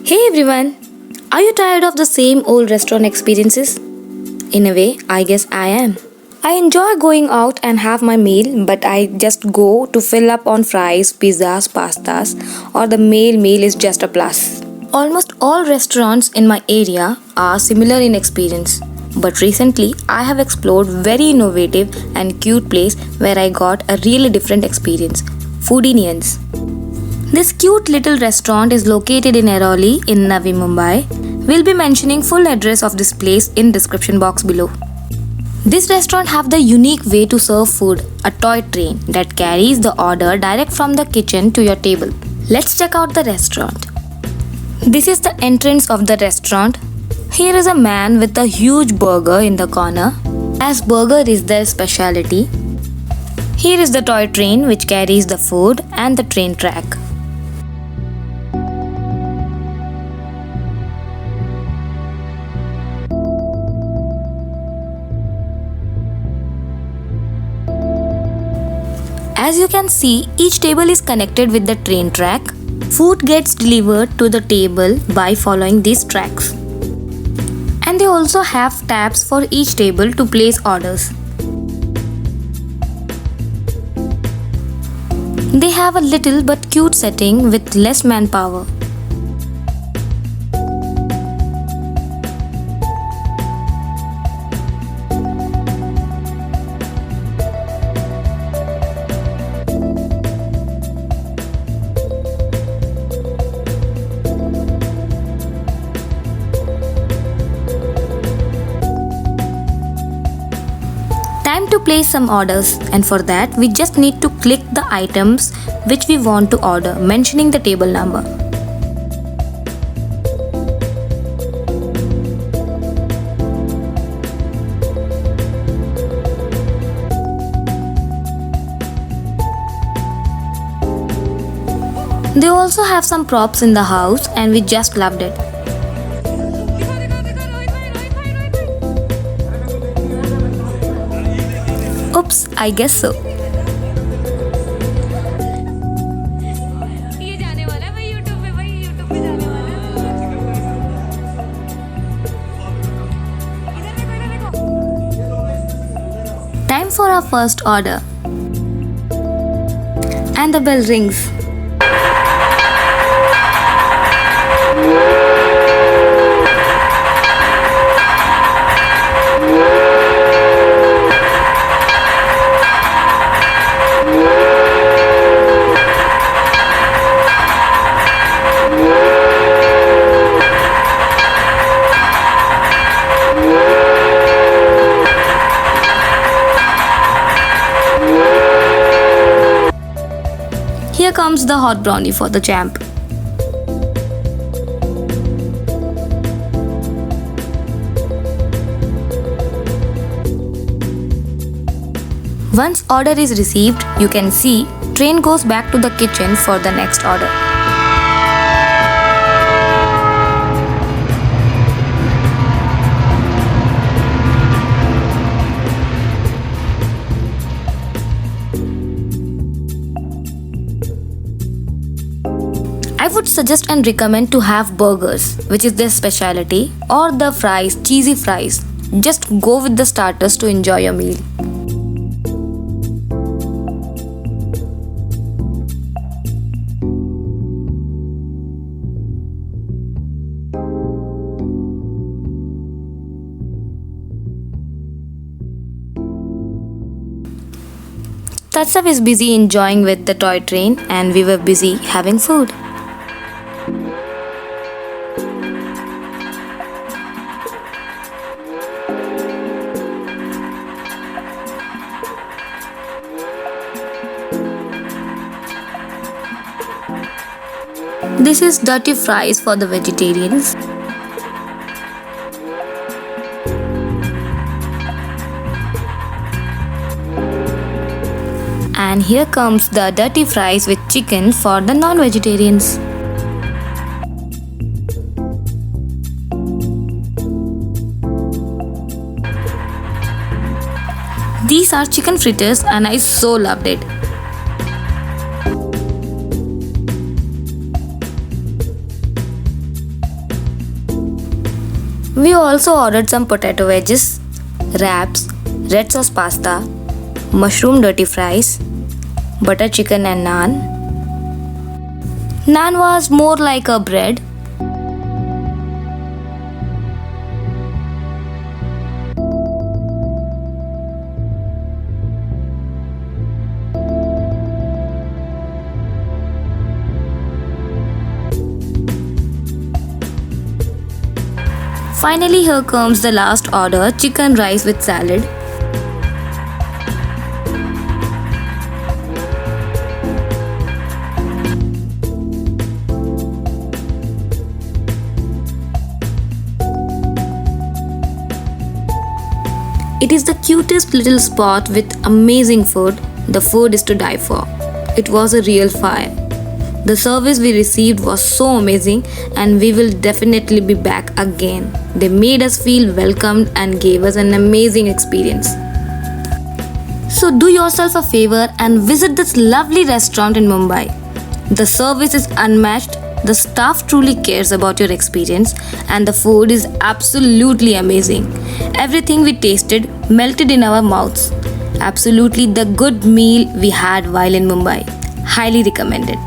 Hey everyone! Are you tired of the same old restaurant experiences? In a way, I guess I am. I enjoy going out and have my meal, but I just go to fill up on fries, pizzas, pastas, or the meal is just a plus. Almost all restaurants in my area are similar in experience. But recently, I have explored very innovative and cute place where I got a really different experience. Foodinians. This cute little restaurant is located in Airoli in Navi Mumbai. We'll be mentioning full address of this place in description box below. This restaurant have the unique way to serve food, a toy train that carries the order direct from the kitchen to your table. Let's check out the restaurant. This is the entrance of the restaurant. Here is a man with a huge burger in the corner, as burger is their specialty. Here is the toy train which carries the food and the train track. As you can see, each table is connected with the train track. Food gets delivered to the table by following these tracks. And they also have taps for each table to place orders. They have a little but cute setting with less manpower. Time to place some orders, and for that we just need to click the items which we want to order, mentioning the table number. They also have some props in the house and we just loved it. Oops, I guess so. Time for our first order. And the bell rings. Here comes the hot brownie for the champ. Once order is received, you can see train goes back to the kitchen for the next order. I would suggest and recommend to have burgers, which is their specialty, or the fries, cheesy fries. Just go with the starters to enjoy your meal. Tatsav is busy enjoying with the toy train and we were busy having food. This is dirty fries for the vegetarians. And here comes the dirty fries with chicken for the non-vegetarians. These are chicken fritters and I so loved it. We also ordered some potato wedges, wraps, red sauce pasta, mushroom dirty fries, butter chicken and naan. Naan was more like a bread. Finally, here comes the last order, chicken rice with salad. It is the cutest little spot with amazing food. The food is to die for. It was a real fire. The service we received was so amazing and we will definitely be back again. They made us feel welcomed and gave us an amazing experience. So do yourself a favor and visit this lovely restaurant in Mumbai. The service is unmatched, the staff truly cares about your experience, and the food is absolutely amazing. Everything we tasted melted in our mouths. Absolutely the good meal we had while in Mumbai. Highly recommended.